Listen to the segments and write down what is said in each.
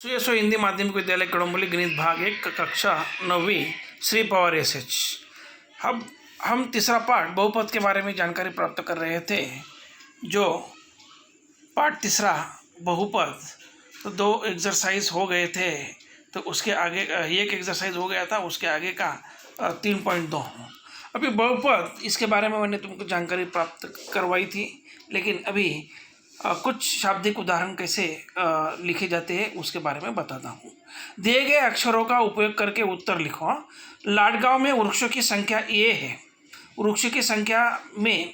सुयशो हिंदी माध्यमिक विद्यालय कड़म्बली गणित भाग 1 कक्षा 9वीं श्री पवार एसएच। अब हम तीसरा पाठ बहुपद के बारे में जानकारी प्राप्त कर रहे थे। जो पाठ तीसरा बहुपद, तो 2 एक्सरसाइज हो गए थे, तो उसके आगे एक एक्सरसाइज हो गया था, उसके आगे का 3.2। अभी बहुपद इसके बारे में मैंने तुमको जानकारी प्राप्त करवाई थी, लेकिन अभी कुछ शाब्दिक उदाहरण कैसे लिखे जाते हैं उसके बारे में बताता हूँ। दिए गए अक्षरों का उपयोग करके उत्तर लिखो। लाडगांव में वृक्षों की संख्या ए है, वृक्ष की संख्या में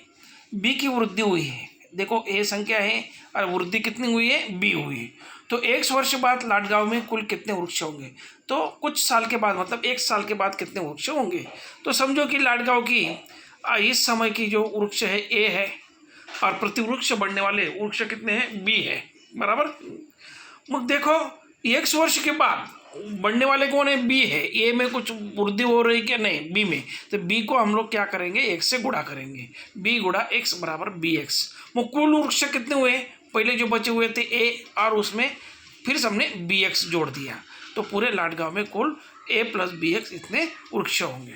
बी की वृद्धि हुई है। देखो ए संख्या है और वृद्धि कितनी हुई है, बी हुई है। तो 1 वर्ष बाद लाडगांव में कुल कितने वृक्ष होंगे? तो कुछ साल के बाद, मतलब 1 साल के बाद कितने वृक्ष होंगे? तो समझो कि लाडगांव की इस समय की जो वृक्ष है ए है, और प्रतिवृक्ष बढ़ने वाले वृक्ष कितने हैं, बी है, बराबर। मग देखो 1 वर्ष के बाद बढ़ने वाले कौन है, बी है। ए में कुछ वृद्धि हो रही क्या, नहीं, बी में। तो बी को हम लोग क्या करेंगे, 1 से गुणा करेंगे। बी गुणा x बराबर बी एक्स। वो कुल वृक्ष कितने हुए, पहले जो बचे हुए थे ए, और उसमें फिर हमने बी एक्स जोड़ दिया, तो पूरे लाडगांव में कुल a प्लस बी एक्स इतने वृक्ष होंगे।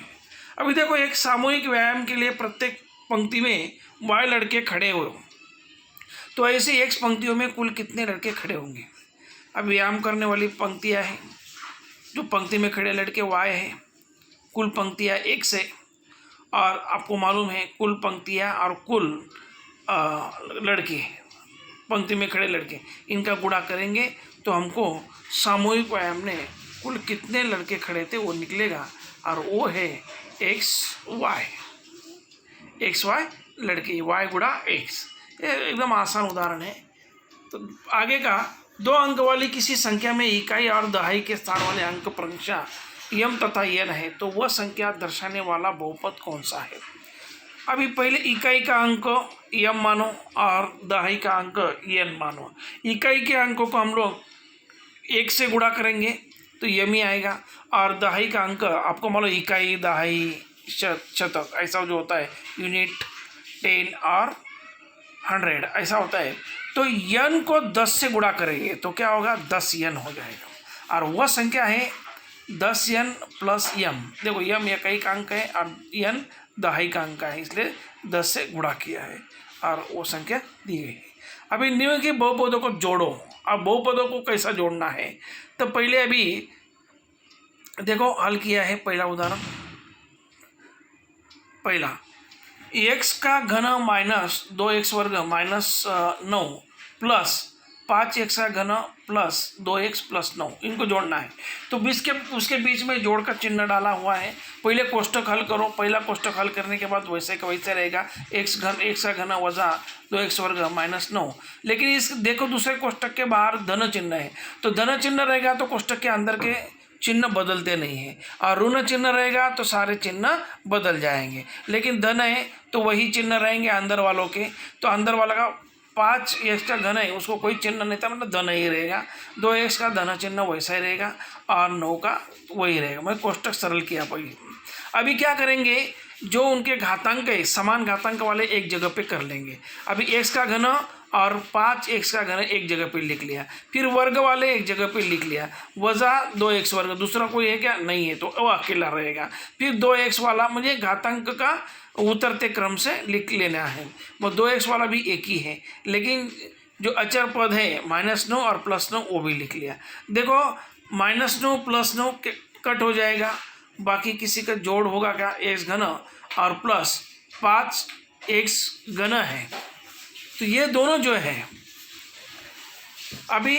अभी देखो एक सामूहिक व्यायाम के लिए प्रत्येक पंक्ति में y लड़के खड़े हो, तो ऐसे x पंक्तियों में कुल कितने लड़के खड़े होंगे? अब व्यायाम करने वाली पंक्तियां हैं, जो पंक्ति में खड़े लड़के y है, कुल पंक्तियां x है, और आपको मालूम है कुल पंक्तियां और कुल लड़के, पंक्ति में खड़े लड़के, इनका गुणा करेंगे तो हमको सामूहिक व्यायाम में कुल कितने लड़के खड़े थे वो निकलेगा, और वो है एक्स वाई लड़के, y गुणा x। ये एकदम आसान उदाहरण है। तो आगे का 2 अंक वाली किसी संख्या में इकाई और दहाई के स्थान वाले अंक क्रमशः यम तथा यन है, तो वह संख्या दर्शाने वाला बहुपद कौन सा है? अभी पहले इकाई का अंक यम मानो और दहाई का अंक यन मानो। इकाई के अंकों को हम लोग 1 से गुणा करेंगे तो यम ही आएगा, और दहाई का अंक आपको मालूम, इकाई, दहाई, शतक ऐसा जो होता है, यूनिट, 10 और 100 ऐसा होता है। तो यन को 10 से गुणा करेंगे तो क्या होगा, 10 यन हो जाएगा, और वह संख्या है 10 यन प्लस यम। देखो यम इकाई का अंक है और यन दहाई का अंक है, इसलिए 10 से गुणा किया है और वो संख्या दी गई है। अभी निम्न के बहुपदों को जोड़ो। अब बहुपदों को कैसा जोड़ना है, तो पहले अभी देखो हल किया है। पहला उदाहरण, पहला x का घन माइनस 2x वर्ग माइनस 9 प्लस 5x का घन प्लस 2x प्लस 9, इनको जोड़ना है। तो उसके बीच में जोड़ का चिन्ह डाला हुआ है। पहले कोष्टक हल करो, पहला कोष्टक हल करने के बाद वैसे का वैसे रहेगा, x का घन वजा 2x वर्ग माइनस 9। लेकिन इस देखो दूसरे कोष्टक के बाहर धन चिन्ह है, तो धन चिन्ह रहेगा तो कोष्टक के अंदर के चिन्ह बदलते नहीं हैं, और ऋण चिन्ह रहेगा तो सारे चिन्ह बदल जाएंगे। लेकिन धन है तो वही चिन्ह रहेंगे अंदर वालों के। तो अंदर वाला का 5x का घन है, उसको कोई चिन्ह नहीं था, मतलब धन ही रहेगा। 2x का धन चिन्ह वैसा ही रहेगा, और 9 का वही रहेगा। मैं कोष्टक सरल किया पहले। अभी क्या करेंगे, जो उनके घातांक है समान घातांक वाले एक जगह पे कर लेंगे। अभी x का घन और 5x का घन एक जगह पे लिख लिया, फिर वर्ग वाले एक जगह पे लिख लिया, वजा 2x वर्ग, दूसरा कोई है क्या, नहीं है, तो वो अकेला रहेगा। फिर 2x वाला मुझे घातांक का उतरते क्रम से लिख लेना है, वो 2x वाला भी एक ही है, लेकिन जो अचर पद है -9 और +9 वो भी लिख लिया। देखो -9 +9 कट हो जाएगा, बाकी किसी का जोड़ होगा क्या, x घन और प्लस 5x घन है, तो ये दोनों जो है अभी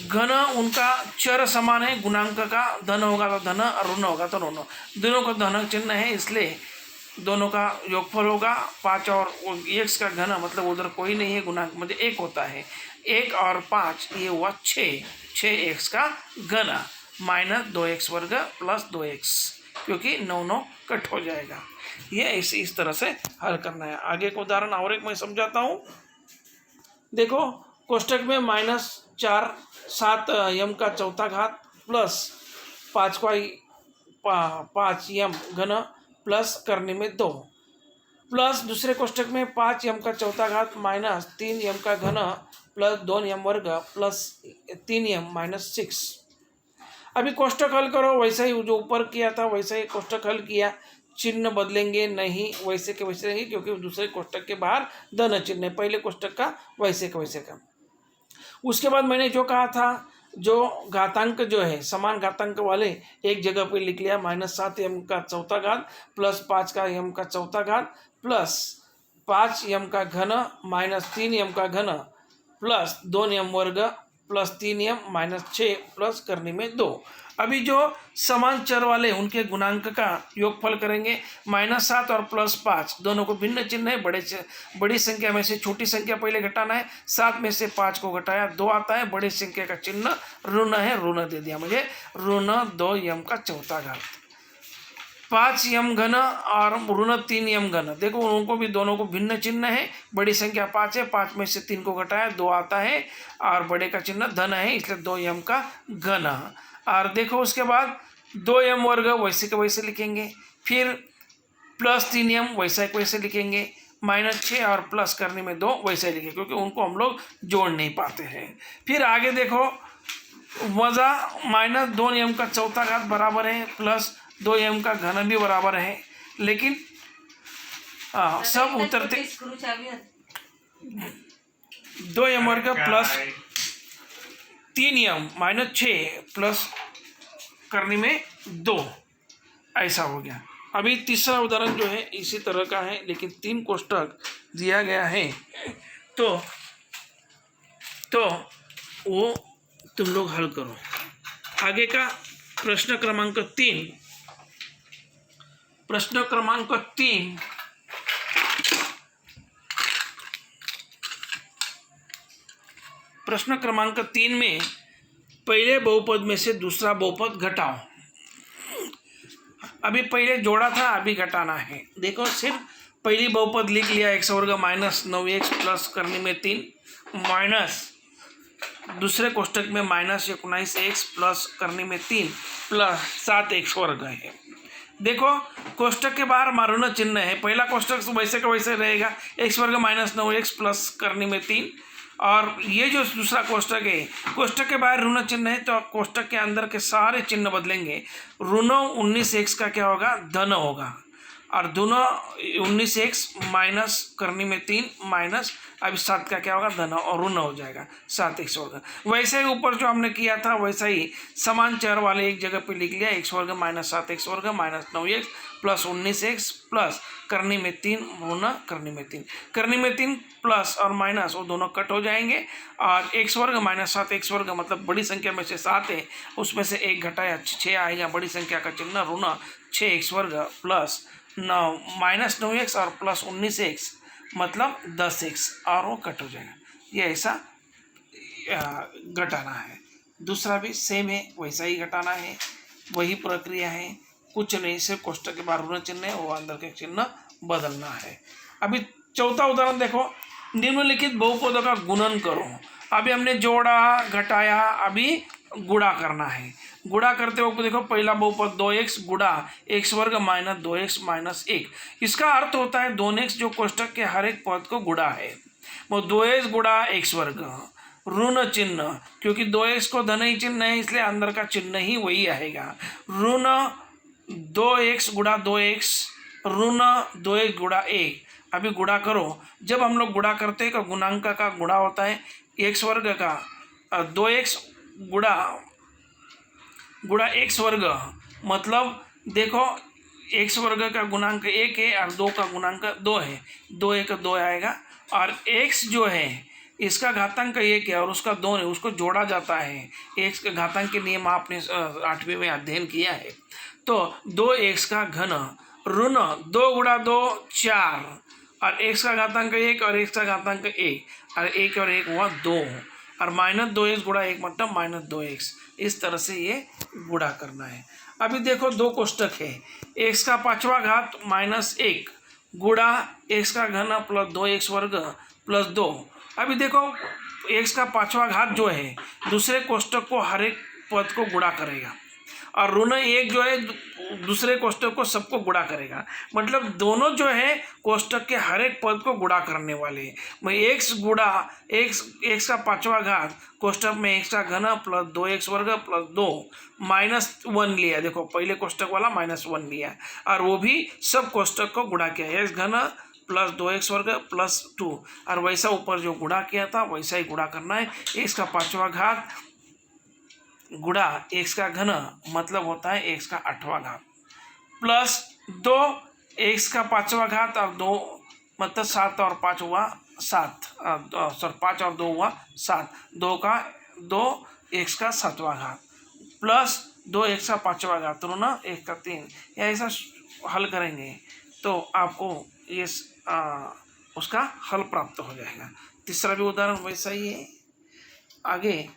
घन उनका चर समान है, गुणांक का धन होगा तो धन और ऋण होगा तो ऋण, दोनों का धन चिन्ह है, इसलिए दोनों का योगफल होगा 5 और x का घन, मतलब उधर कोई नहीं है, गुणांक में 1 होता है, 1 और 5 ये हुआ 6x का घन माइनस 2x वर्ग प्लस 2x, क्योंकि 9 कट हो जाएगा। ये इस तरह से हल करना है। आगे को उदाहरण और एक मैं समझाता हूँ। देखो कोष्टक में -4 7 यम का चौथा घात प्लस 5 यम घन प्लस करने में 2, प्लस दूसरे कोष्टक में 5 यम का चौथा घात माइनस 3 यम का घन प्लस 2m वर्ग प्लस 3m माइनस 6। अभी कोष्टक हल करो, वैसा ही जो ऊपर किया था वैसा ही कोष्टक हल किया, चिन्ह बदलेंगे नहीं, वैसे के वैसे रहेंगे क्योंकि दूसरे कोष्टक के बाहर धन चिन्ह है, पहले कोष्टक का वैसे का वैसे का। उसके बाद मैंने जो कहा था, जो घातांक जो है समान घातांक वाले एक जगह पे लिख लिया, -7m का चौथा घात प्लस 5 का m का चौथा घात प्लस 5m का घन माइनस 3m का घन प्लस 2m वर्ग प्लस 3m माइनस 6 प्लस करने में 2। अभी जो समान चर वाले उनके गुणांक का योगफल करेंगे, -7 और +5 दोनों को भिन्न चिन्ह है, बड़ी संख्या में से छोटी संख्या पहले घटाना है, 7 में से 5 को घटाया 2 आता है, बड़ी संख्या का चिन्ह ऋण है, ऋण दे दिया मुझे, ऋण 2m का चौथा घात 5m घन और ऋण 3m घन। देखो उनको भी दोनों को भिन्न चिन्ह है, बड़ी संख्या 5 है, 5 में से 3 को घटाया 2 आता है और बड़े का चिन्ह धन है, इसलिए 2m का घन। और देखो उसके बाद 2m वर्ग वैसे के वैसे लिखेंगे, फिर प्लस 3m वैसा एक वैसे लिखेंगे, -6 और प्लस करने में 2 वैसे लिखेंगे क्योंकि उनको हम लोग जोड़ नहीं पाते हैं। फिर आगे देखो वजा -2m का चौथा घात बराबर है प्लस 2m का घन भी बराबर है, लेकिन सब उतरते 2m वर्ग प्लस 3m -6 प्लस करने में 2 ऐसा हो गया। अभी तीसरा उदाहरण जो है इसी तरह का है, लेकिन 3 कोष्टक दिया गया है, तो वो तुम लोग हल करो। आगे का प्रश्न क्रमांक 3, प्रश्न क्रमांक 3 प्रश्न क्रमांक 3 में पहले बहुपद में से दूसरा बहुपद घटाओ। अभी पहले जोड़ा था, अभी घटाना है। देखो सिर्फ पहली बहुपद लिख लिया, x वर्ग माइनस 9x प्लस करने में 3 माइनस दूसरे कोष्टक में -19x प्लस करने में 3 प्लस 7x वर्ग है। देखो कोष्टक के बाहर ऋण चिन्ह है, पहला कोष्टक वैसे का वैसे रहेगा, x वर्ग -9x प्लस करने में 3, और ये जो दूसरा कोष्टक है, कोष्टक के बाहर ऋण चिन्ह है तो कोष्टक के अंदर के सारे चिन्ह बदलेंगे। ऋण 19x का क्या होगा, धन होगा, और दोनों 19x माइनस करने में 3 माइनस अभी 7 का क्या होगा, धन और ऋण हो जाएगा 7x वर्ग। वैसे ही ऊपर जो हमने किया था वैसा ही समान चर वाले एक जगह पे लिख लिया, x वर्ग -7x वर्ग -9x प्लस 19x प्लस करने में 3 ऋण करने में 3 करने में 3 प्लस और माइनस वो दोनों कट हो जाएंगे, और x वर्ग -7x वर्ग मतलब बड़ी संख्या में से 7 है, उसमें से 1 घटाया 6 आएगा, बड़ी संख्या का चिन्ह ऋण 6x वर्ग प्लस -9x और प्लस 19x मतलब 10x, और वो कट हो जाएगा। ये ऐसा घटाना है। दूसरा भी सेम है, वैसा ही घटाना है, वही प्रक्रिया है, कुछ नहीं, सिर्फ कोष्टक के बाहर ऋण चिन्ह है, वो अंदर के चिन्ह बदलना है। अभी चौथा उदाहरण देखो, निम्नलिखित बहुपदों का गुणन करो। अभी हमने जोड़ा घटाया, अभी गुणा करना है। गुणा करते वक्त देखो पहला बहुपद 2x गुणा x वर्ग माइनस 2x माइनस 1, इसका अर्थ होता है 2x जो कोष्टक के हर एक पद को गुणा है, वो 2x गुणा x वर्ग ऋण चिन्ह, क्योंकि 2x को धन ही चिन्ह है इसलिए अंदर का चिन्ह ही वही आएगा, ऋण 2x गुणा 2x ऋण 2x गुणा 1। अभी गुणा करो, जब हम लोग गुणा करते हैं तो गुणांक का गुणा होता है, x वर्ग का 2x गुणा x वर्ग मतलब देखो x वर्ग का गुणांक 1 है और 2 का गुणांक 2 है, 2 1 2 आएगा, और x जो है इसका घातांक 1 है और उसका 2 है, उसको जोड़ा जाता है। x के घातांक के नियम आपने 8वीं में अध्ययन किया है। तो 2x का घन ऋण 2 गुणा 2 4, और x का घातांक 1 और x का घातांक 1, और 1 और 1 हुआ 2, और -2x गुणा 1 मतलब -2x। इस तरह से ये गुणा करना है। अभी देखो 2 कोष्टक है, x का 5वां घात -1 गुणा x का घन प्लस 2x वर्ग प्लस 2। अभी देखो x का 5वां घात जो है दूसरे कोष्टक को हर एक पद को गुणा करेगा, और ऋण 1 जो है दूसरे कोष्टक को सबको गुणा करेगा, मतलब दोनों जो है कोष्टक के हर एक पद को गुणा करने वाले हैं। मैं x गुणा x का 5वां घात कोष्टक में x का घन प्लस 2x वर्ग प्लस 2 -1 लिया। देखो पहले कोष्टक वाला -1 लिया और वो भी सब कोष्टक को गुणा किया, x घन प्लस 2x वर्ग प्लस 2, और वैसा ऊपर जो गुणा किया था वैसा ही गुणा करना है। x का 5वां घात गुणा x का घन मतलब होता है x का 8वां घात प्लस 2 x का 5वां घात और 2 मतलब 7 और 5 हुआ 7, 5 और 2 हुआ 7, 2 x का 7वां घात प्लस 2 x का 5वां घात ऋण 1 का 3, या ऐसा हल करेंगे तो आपको ये उसका हल प्राप्त हो जाएगा। तीसरा भी उदाहरण वैसा ही है। आगे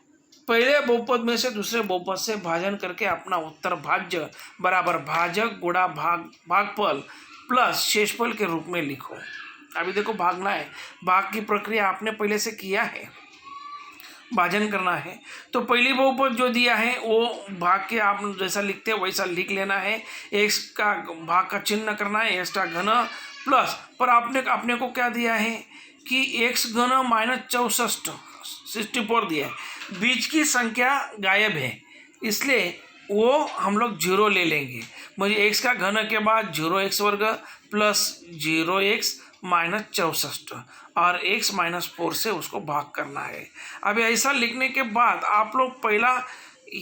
पहले बहुपद में से दूसरे बहुपद से भाजन करके अपना उत्तर भाज्य बराबर भाजक गुणा भागफल प्लस शेषफल के रूप में लिखो। अभी देखो भागना है, भाग की प्रक्रिया आपने पहले से किया है, भाजन करना है तो पहली बहुपद जो दिया है वो भाग के आप जैसा लिखते हैं वैसा लिख लेना है। x का भाग का चिन्ह करना है, x का घन प्लस पर आपने अपने को क्या दिया है कि x घन -64 दिया है, बीच की संख्या गायब है इसलिए वो हम लोग 0 ले लेंगे। मुझे x का घन के बाद 0x वर्ग प्लस 0x -64 और x -4 से उसको भाग करना है। अब ऐसा लिखने के बाद आप लोग पहला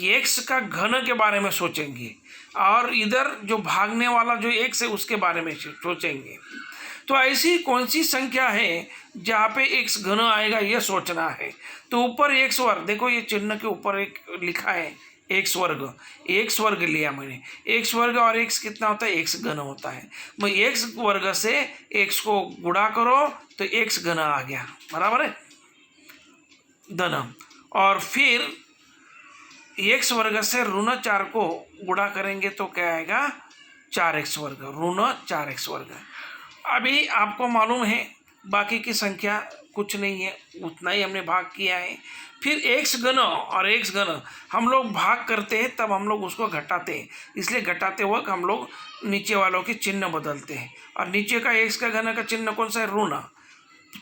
x का घन के बारे में सोचेंगे और इधर जो भागने वाला जो x है उसके बारे में सोचेंगे। तो ऐसी कौन सी संख्या है जहाँ पे x घन आएगा ये सोचना है। तो ऊपर x वर्ग, देखो ये चिन्ह के ऊपर एक लिखा है x वर्ग लिया मैंने, x वर्ग और x कितना होता है, x घन होता है। मैं x वर्ग से x को गुणा करो तो x घन आ गया, बराबर है धन, और फिर x वर्ग से ऋण 4 को गुणा करेंगे तो क्या आएगा 4x वर्ग, ऋण 4x वर्ग। अभी आपको मालूम है बाकी की संख्या कुछ नहीं है, उतना ही हमने भाग किया है। फिर x घन और x घन हम लोग भाग करते हैं तब हम लोग उसको घटाते हैं, इसलिए घटाते वक्त हम लोग नीचे वालों के चिन्ह बदलते हैं। और नीचे का x का घन का चिन्ह कौन सा है, ऋण,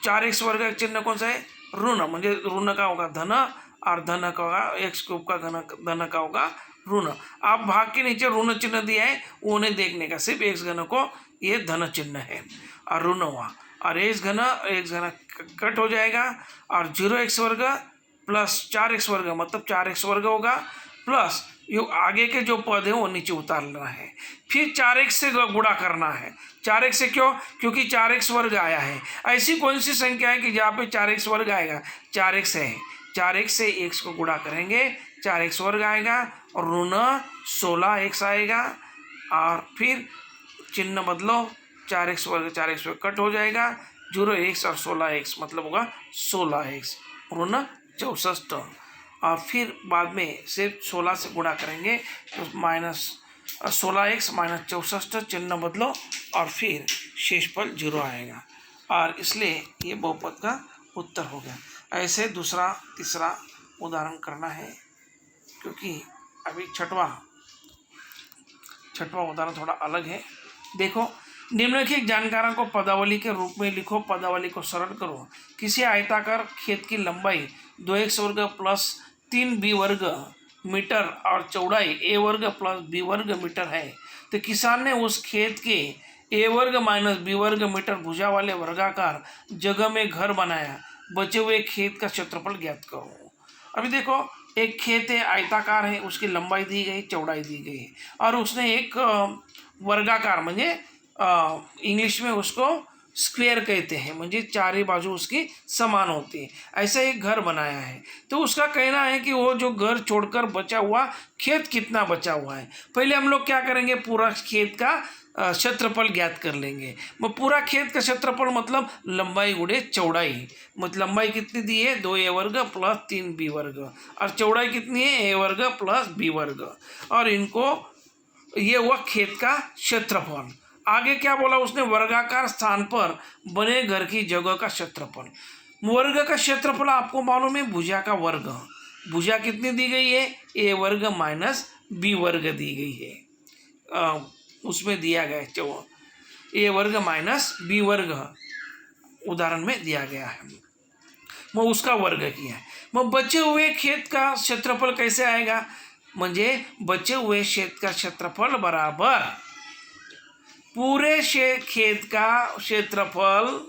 4x वर्ग का चिन्ह कौन सा है, ऋण, म्हणजे ऋण का होगा धन और धन का होगा x क्यूब का घन, धन का होगा ऋण। आप भाग के नीचे ऋण चिन्ह दिया है वो नहीं देखने का, सिर्फ x घन को ये धन चिन्ह है और ऋण हुआ, और x घन कट हो जाएगा और 0x वर्ग प्लस 4x वर्ग मतलब 4x वर्ग होगा प्लस ये आगे के जो पद है वो नीचे उतारना है। फिर 4x से गुणा करना है, 4x से क्यों, क्योंकि 4x वर्ग आया है। ऐसी कौन सी संख्या है कि जहाँ पे 4x वर्ग आएगा, 4x है, 4x से x को गुणा करेंगे 4x वर्ग आएगा और ऋण 16x आएगा, और फिर चिन्ह बदलो 4x वर्ग कट हो जाएगा, 0x और 16x मतलब होगा 16x ऋण 64, और फिर बाद में सिर्फ 16 से गुणा करेंगे तो -16x -64 चिन्ह बदलो और फिर शेषफल 0 आएगा, और इसलिए ये बहुपद का उत्तर हो गया। ऐसे दूसरा तीसरा उदाहरण करना है, क्योंकि अभी छठवां उदाहरण थोड़ा अलग है। देखो निम्नलिखित जानकारों को पदावली के रूप में लिखो, पदावली को सरल करो। किसी आयताकार खेत की लंबाई 2x वर्ग प्लस 3b वर्ग मीटर और चौड़ाई a वर्ग प्लस b वर्ग मीटर है, तो किसान ने उस खेत के a वर्ग माइनस b वर्ग मीटर भुजा वाले वर्गाकार जगह में घर बनाया, बचे हुए खेत का क्षेत्रफल ज्ञात करो। अभी देखो एक खेत है, आयताकार है, उसकी लंबाई दी गई, चौड़ाई दी गई है, और उसने एक वर्गाकार म्हणजे इंग्लिश में उसको स्क्वायर कहते हैं, म्हणजे चारों बाजू उसकी समान होती है, ऐसा एक घर बनाया है। तो उसका कहना है कि वो जो घर छोड़कर बचा हुआ खेत कितना बचा हुआ है। पहले हम लोग क्या करेंगे, पूरा खेत का क्षेत्रफल ज्ञात कर लेंगे। वो पूरा खेत का क्षेत्रफल मतलब लंबाई गुणे चौड़ाई, मतलब लंबाई कितनी दी है 2a वर्ग प्लस 3b वर्ग, और चौड़ाई कितनी है a वर्ग प्लस b वर्ग, और इनको ये हुआ खेत का क्षेत्रफल। आगे क्या बोला उसने, वर्गाकार स्थान पर बने घर की जगह का क्षेत्रफल। वर्ग का क्षेत्रफल आपको मालूम है भुजा का वर्ग, भुजा कितनी दी गई है, ए वर्ग माइनस बी वर्ग दी गई है, उसमें दिया गया है जो ए वर्ग माइनस बी वर्ग उदाहरण में दिया गया है, मग उसका वर्ग किया है। मग बचे हुए खेत का क्षेत्रफल कैसे आएगा, म्हणजे बचे हुए खेत का क्षेत्रफल बराबर पूरे खेत का क्षेत्रफल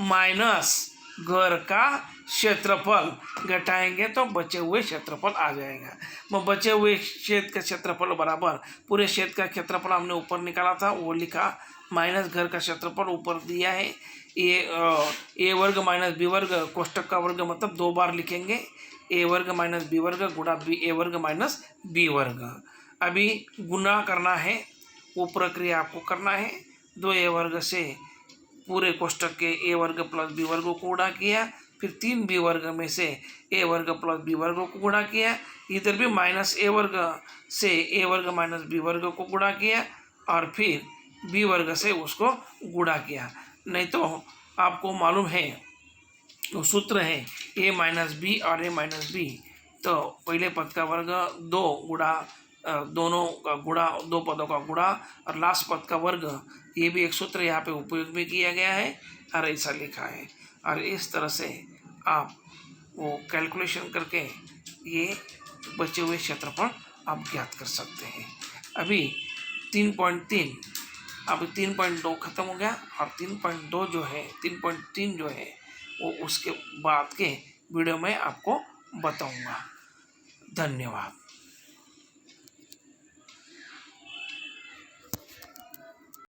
माइनस घर का क्षेत्रफल घटाएंगे तो बचे हुए क्षेत्रफल आ जाएगा। मग बचे हुए खेत का क्षेत्रफल बराबर पूरे खेत का क्षेत्रफल हमने ऊपर निकाला था वो लिखा, माइनस घर का क्षेत्रफल ऊपर दिया है, ए वर्ग माइनस बी वर्ग कोष्टक का वर्ग मतलब 2 बार लिखेंगे, ए वर्ग माइनस बी वर्ग गुणा बी ए वर्ग माइनस बी वर्ग। अभी गुना करना है, वो प्रक्रिया आपको करना है। 2a वर्ग से पूरे कोष्टक के ए वर्ग प्लस बी वर्ग को गुणा किया, फिर 3b वर्ग में से ए वर्ग प्लस बी वर्ग को गुणा किया, इधर भी माइनस ए वर्ग से ए वर्ग माइनस बी वर्ग को गुणा किया और फिर बी वर्ग से उसको गुणा किया। नहीं तो आपको मालूम है वो सूत्र है ए माइनस बी और ए माइनस बी, तो पहले पद का वर्ग 2 गुणा दोनों का गुणा 2 पदों का गुणा और लास्ट पद का वर्ग, ये भी एक सूत्र यहाँ पे उपयोग में किया गया है और ऐसा लिखा है। और इस तरह से आप वो कैलकुलेशन करके ये बचे हुए क्षेत्रफल आप ज्ञात कर सकते हैं। अभी 3.3 अब 3.2 खत्म हो गया और 3.2 जो है 3.3 जो है वो उसके बाद के वीडियो में आपको बताऊंगा। धन्यवाद।